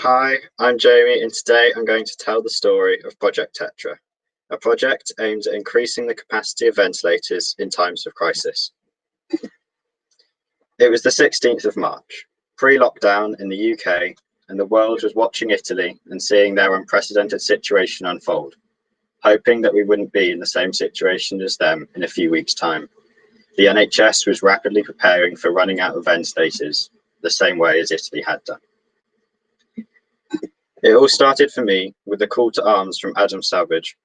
Hi, I'm Jamie, and today I'm going to tell the story of Project Tetra, a project aimed at increasing the capacity of ventilators in times of crisis. It was the 16th of March, pre-lockdown in the UK, and the world was watching Italy and seeing their unprecedented situation unfold, hoping that we wouldn't be in the same situation as them in a few weeks' time. The NHS was rapidly preparing for running out of ventilators, the same way as Italy had done. It all started for me with a call to arms from Adam Savage.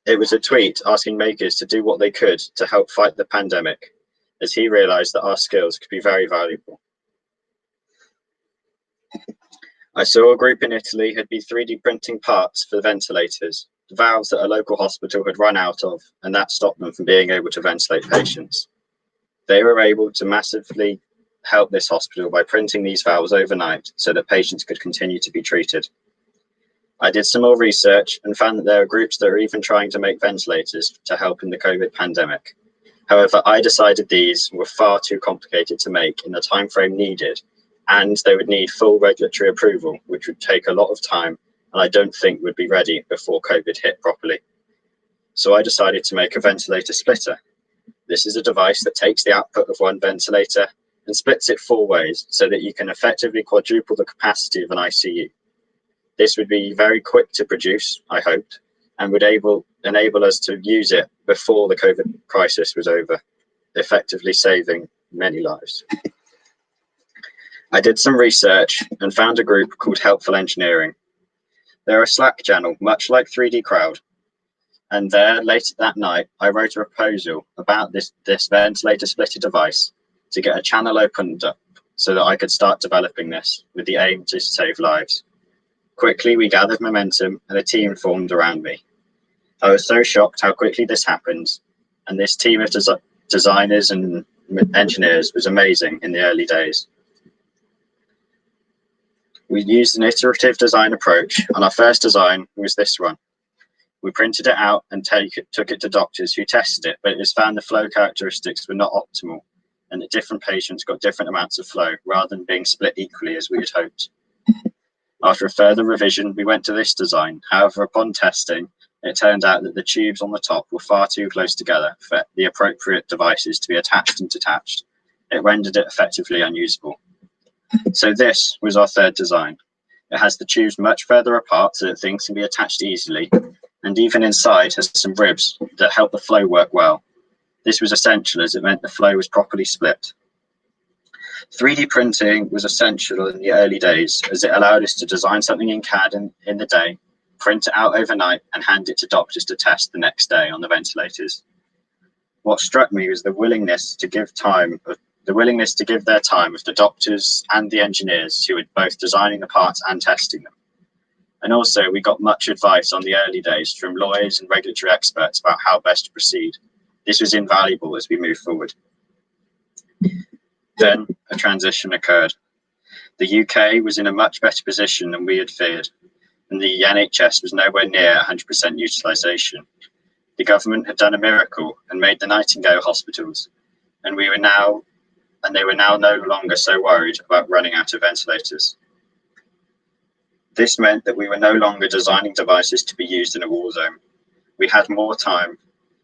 It was a tweet asking makers to do what they could to help fight the pandemic, as he realised that our skills could be very valuable. I saw a group in Italy had been 3D printing parts for ventilators, the valves that a local hospital had run out of, and that stopped them from being able to ventilate patients. They were able to massively help this hospital by printing these valves overnight so that patients could continue to be treated. I did some more research and found that there are groups that are even trying to make ventilators to help in the COVID pandemic. However, I decided these were far too complicated to make in the time frame needed, and they would need full regulatory approval, which would take a lot of time, and I don't think would be ready before COVID hit properly. So I decided to make a ventilator splitter. This is a device that takes the output of one ventilator and splits it 4 ways so that you can effectively quadruple the capacity of an ICU. This would be very quick to produce, I hoped, and would enable us to use it before the COVID crisis was over, effectively saving many lives. I did some research and found a group called Helpful Engineering. They're a Slack channel, much like 3D Crowd. And there, late that night, I wrote a proposal about this ventilator splitter device to get a channel opened up so that I could start developing this with the aim to save lives. Quickly, we gathered momentum and a team formed around me. I was so shocked how quickly this happened, and this team of designers and engineers was amazing in the early days. We used an iterative design approach, and our first design was this one. We printed it out and took it to doctors who tested it, but it was found the flow characteristics were not optimal, and that different patients got different amounts of flow rather than being split equally as we had hoped. After a further revision, we went to this design. However, upon testing, it turned out that the tubes on the top were far too close together for the appropriate devices to be attached and detached. It rendered it effectively unusable. So this was our third design. It has the tubes much further apart so that things can be attached easily, and even inside has some ribs that help the flow work well. This was essential as it meant the flow was properly split. 3D printing was essential in the early days as it allowed us to design something in CAD in the day, print it out overnight, and hand it to doctors to test the next day on the ventilators. What struck me was the willingness to give their time of the doctors and the engineers who were both designing the parts and testing them. And also, we got much advice on the early days from lawyers and regulatory experts about how best to proceed. This was invaluable as we moved forward. Then a transition occurred. The UK was in a much better position than we had feared, and the NHS was nowhere near 100% utilisation. The government had done a miracle and made the Nightingale hospitals, and they were now no longer so worried about running out of ventilators. This meant that we were no longer designing devices to be used in a war zone. We had more time,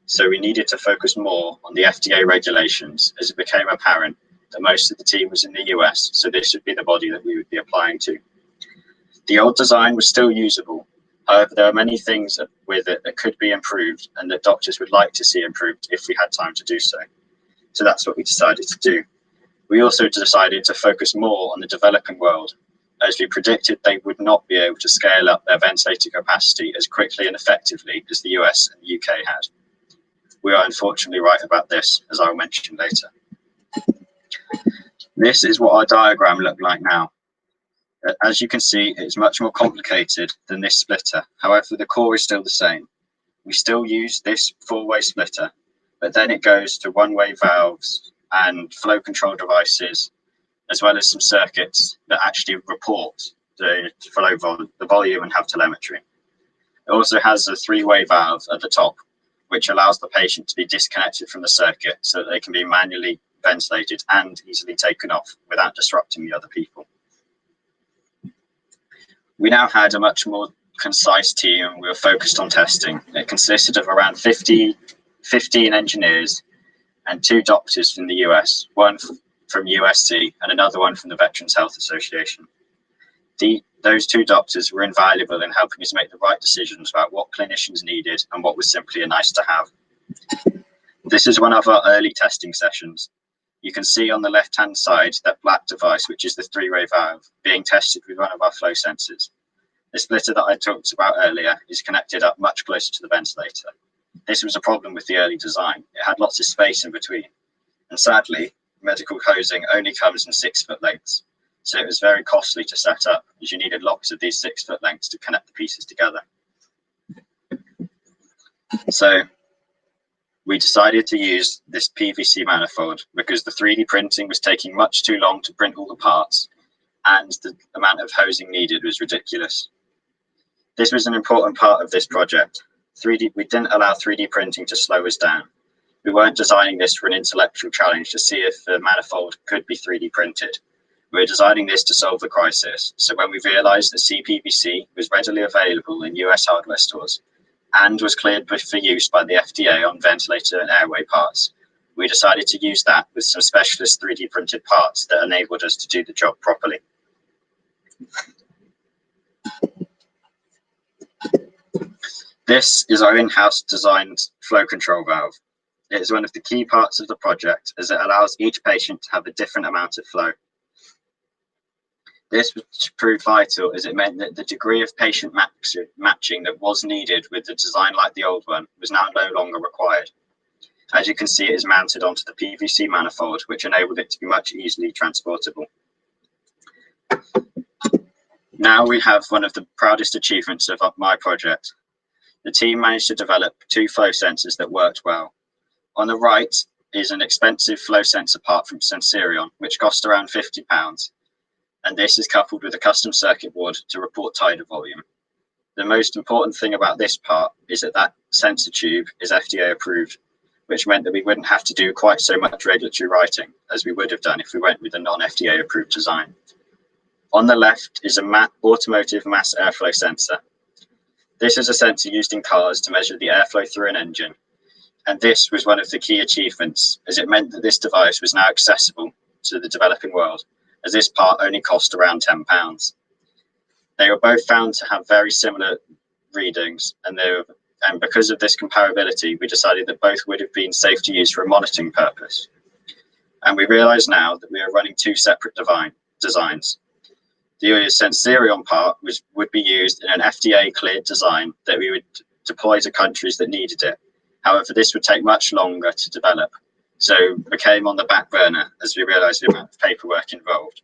so we needed to focus more on the FDA regulations as it became apparent that most of the team was in the US, so this would be the body that we would be applying to. The old design was still usable. However, there are many things with it that could be improved and that doctors would like to see improved if we had time to do so. So that's what we decided to do. We also decided to focus more on the developing world, as we predicted they would not be able to scale up their ventilator capacity as quickly and effectively as the US and the UK had. We are unfortunately right about this, as I'll mention later. This is what our diagram looked like now. As you can see, it's much more complicated than this splitter. However, the core is still the same. We still use this 4-way splitter, but then it goes to 1-way valves and flow control devices, as well as some circuits that actually report the volume and have telemetry. It also has a 3-way valve at the top, which allows the patient to be disconnected from the circuit so that they can be manually ventilated and easily taken off without disrupting the other people. We now had a much more concise team, and we were focused on testing. It consisted of around 15 engineers and 2 doctors from the US, one from USC and another one from the Veterans Health Association. Those 2 doctors were invaluable in helping us make the right decisions about what clinicians needed and what was simply a nice to have. This is one of our early testing sessions. You can see on the left-hand side that black device, which is the 3-way valve, being tested with one of our flow sensors. The splitter that I talked about earlier is connected up much closer to the ventilator. This was a problem with the early design. It had lots of space in between. And sadly, medical hosing only comes in 6-foot lengths. So it was very costly to set up, as you needed lots of these 6-foot lengths to connect the pieces together. So we decided to use this PVC manifold because the 3D printing was taking much too long to print all the parts, and the amount of hosing needed was ridiculous. This was an important part of this project. We didn't allow 3D printing to slow us down. We weren't designing this for an intellectual challenge to see if the manifold could be 3D printed. We were designing this to solve the crisis. So when we realized that CPVC was readily available in US hardware stores and was cleared for use by the FDA on ventilator and airway parts, we decided to use that with some specialist 3D printed parts that enabled us to do the job properly. This is our in-house designed flow control valve. It is one of the key parts of the project as it allows each patient to have a different amount of flow. This proved vital as it meant that the degree of patient matching that was needed with the design like the old one was now no longer required. As you can see, it is mounted onto the PVC manifold, which enabled it to be much easily transportable. Now we have one of the proudest achievements of my project. The team managed to develop 2 flow sensors that worked well. On the right is an expensive flow sensor part from Sensorion, which cost around £50. And this is coupled with a custom circuit board to report tidal volume. The most important thing about this part is that sensor tube is FDA approved, which meant that we wouldn't have to do quite so much regulatory writing as we would have done if we went with a non-FDA approved design. On the left is an automotive mass airflow sensor. This is a sensor used in cars to measure the airflow through an engine. And this was one of the key achievements, as it meant that this device was now accessible to the developing world, as this part only cost around £10. They were both found to have very similar readings, and because of this comparability, we decided that both would have been safe to use for a monitoring purpose. And we realise now that we are running 2 separate designs. The Sensorion part would be used in an FDA-cleared design that we would deploy to countries that needed it. However, this would take much longer to develop, so became on the back burner as we realised the amount of paperwork involved.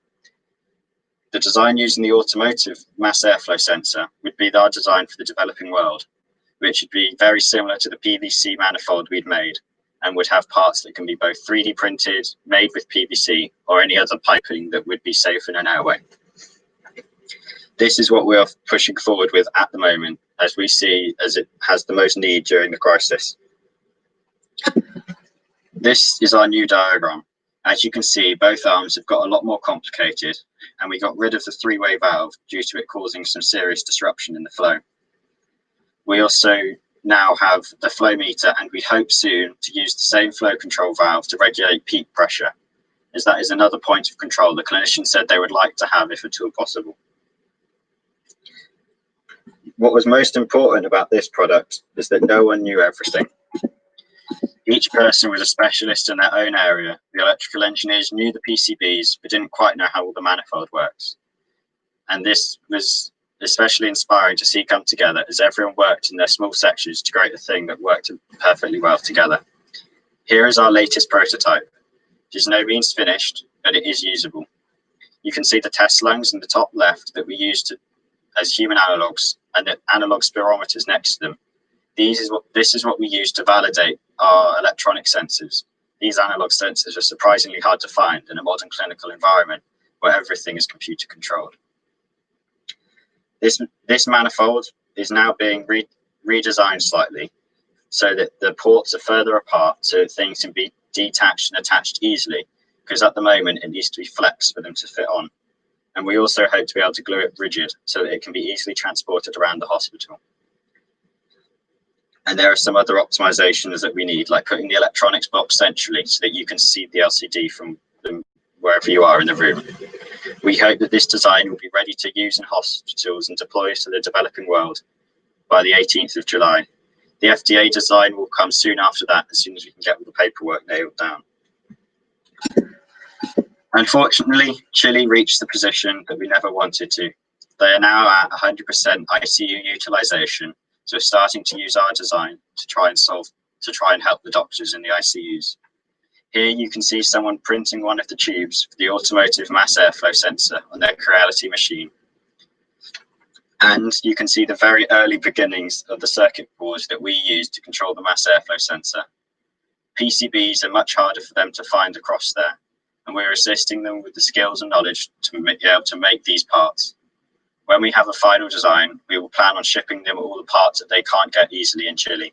The design using the automotive mass airflow sensor would be our design for the developing world, which would be very similar to the PVC manifold we'd made, and would have parts that can be both 3D printed, made with PVC, or any other piping that would be safe in an airway. This is what we are pushing forward with at the moment, as we see as it has the most need during the crisis. This is our new diagram. As you can see, both arms have got a lot more complicated, and we got rid of the 3-way valve due to it causing some serious disruption in the flow. We also now have the flow meter, and we hope soon to use the same flow control valve to regulate peak pressure, as that is another point of control the clinician said they would like to have if at all possible. What was most important about this product is that no one knew everything. Each person was a specialist in their own area. The electrical engineers knew the PCBs, but didn't quite know how all the manifold works. And this was especially inspiring to see come together, as everyone worked in their small sections to create a thing that worked perfectly well together. Here is our latest prototype. It is no means finished, but it is usable. You can see the test lungs in the top left that we used as human analogs, and the analog spirometers next to them. This is what we use to validate our electronic sensors. These analog sensors are surprisingly hard to find in a modern clinical environment where everything is computer controlled. This manifold is now being redesigned slightly so that the ports are further apart so that things can be detached and attached easily, because at the moment it needs to be flexed for them to fit on. And we also hope to be able to glue it rigid so that it can be easily transported around the hospital. And there are some other optimizations that we need, like putting the electronics box centrally so that you can see the LCD from wherever you are in the room. We hope that this design will be ready to use in hospitals and deploy to the developing world by the 18th of July. The FDA design will come soon after that, as soon as we can get all the paperwork nailed down. Unfortunately, Chile reached the position that we never wanted to. They are now at 100% ICU utilization, so we're starting to use our design to try and help the doctors in the ICUs. Here you can see someone printing one of the tubes for the automotive mass airflow sensor on their Creality machine. And you can see the very early beginnings of the circuit boards that we use to control the mass airflow sensor. PCBs are much harder for them to find across there, and we're assisting them with the skills and knowledge to be able to make these parts. When we have a final design, we will plan on shipping them all the parts that they can't get easily in Chile,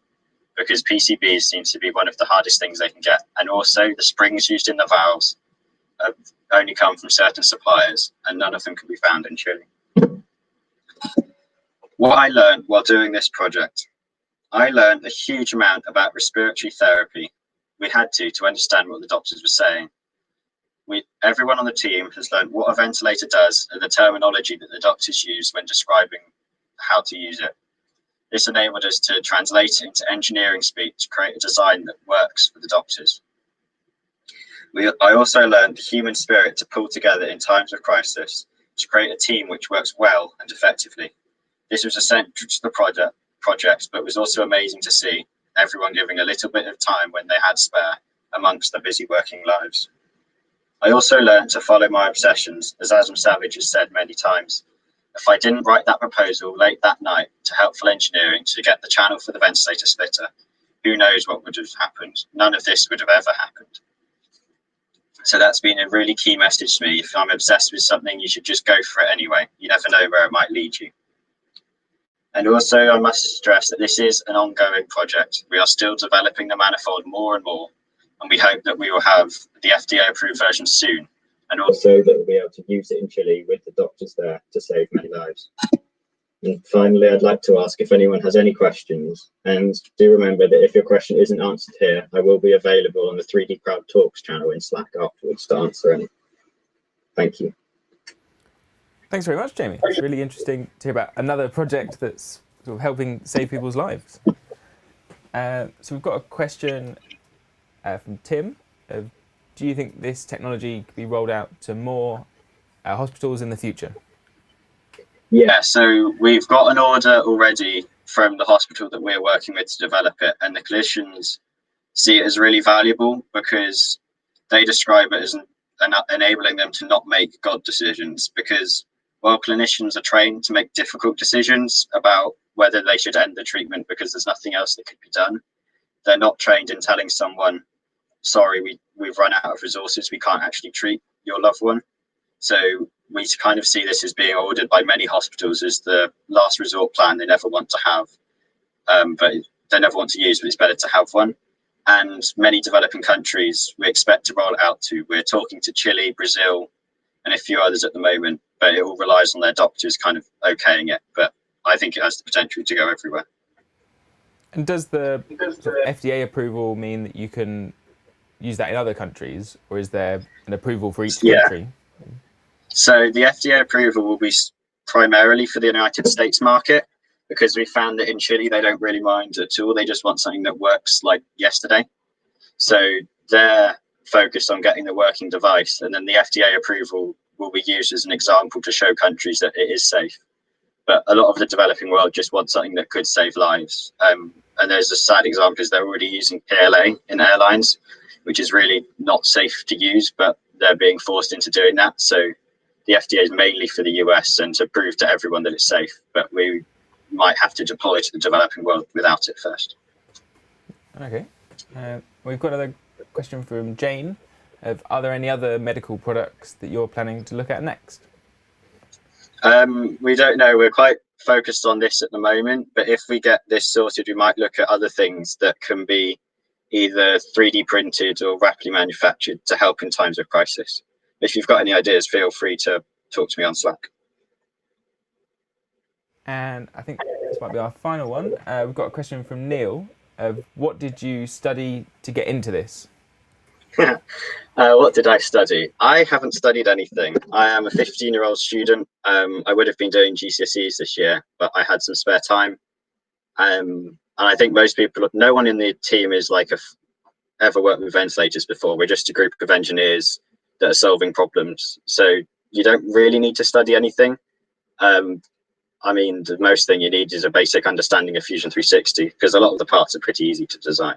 because PCBs seems to be one of the hardest things they can get. And also the springs used in the valves only come from certain suppliers, and none of them can be found in Chile. What I learned while doing this project, I learned a huge amount about respiratory therapy. We had to understand what the doctors were saying. Everyone on the team has learned what a ventilator does and the terminology that the doctors use when describing how to use it. This enabled us to translate it into engineering speak to create a design that works for the doctors. I also learned the human spirit to pull together in times of crisis to create a team which works well and effectively. This was essential to the project, but was also amazing to see everyone giving a little bit of time when they had spare amongst their busy working lives. I also learned to follow my obsessions, as Adam Savage has said many times. If I didn't write that proposal late that night to Helpful Engineering to get the channel for the ventilator splitter, who knows what would have happened? None of this would have ever happened. So that's been a really key message to me. If I'm obsessed with something, you should just go for it anyway. You never know where it might lead you. And also, I must stress that this is an ongoing project. We are still developing the manifold more and more, and we hope that we will have the FDA approved version soon, and also that we'll be able to use it in Chile with the doctors there to save many lives. And finally, I'd like to ask if anyone has any questions, and do remember that if your question isn't answered here, I will be available on the 3D Crowd Talks channel in Slack afterwards to answer any. Thank you. Thanks very much, Jamie. It's really interesting to hear about another project that's sort of helping save people's lives. So we've got a question from Tim. Do you think this technology could be rolled out to more hospitals in the future? Yeah, so we've got an order already from the hospital that we're working with to develop it, and the clinicians see it as really valuable because they describe it as enabling them to not make God decisions, because while clinicians are trained to make difficult decisions about whether they should end the treatment because there's nothing else that could be done, they're not trained in telling someone, sorry, we've run out of resources, we can't actually treat your loved one. So we kind of see this as being ordered by many hospitals as the last resort plan they never want to have, but they never want to use, but it's better to have one. And many developing countries we expect to roll it out to. We're talking to Chile, Brazil, and a few others at the moment, but it all relies on their doctors kind of okaying it. But I think it has the potential to go everywhere. And does the FDA approval mean that you can use that in other countries, or is there an approval for each country? So the FDA approval will be primarily for the United States market, because we found that in Chile they don't really mind at all. They just want something that works like yesterday. So they're focused on getting the working device, and then the FDA approval will be used as an example to show countries that it is safe. But a lot of the developing world just wants something that could save lives. And there's a sad example is they're already using PLA in airlines, which is really not safe to use, but they're being forced into doing that. So the FDA is mainly for the US and to prove to everyone that it's safe, but we might have to deploy to the developing world without it first. Okay. We've got another question from Jane. Are there any other medical products that you're planning to look at next? We don't know. We're quite focused on this at the moment, but if we get this sorted, we might look at other things that can be either 3D printed or rapidly manufactured to help in times of crisis. If you've got any ideas, feel free to talk to me on Slack. And I think this might be our final one. We've got a question from Neil. What did you study to get into this? What did I study? I haven't studied anything. I am a 15-year-old student. I would have been doing GCSEs this year, but I had some spare time. And I think most people, no one in the team is like ever worked with ventilators before. We're just a group of engineers that are solving problems. So you don't really need to study anything. I mean, the most thing you need is a basic understanding of Fusion 360, because a lot of the parts are pretty easy to design.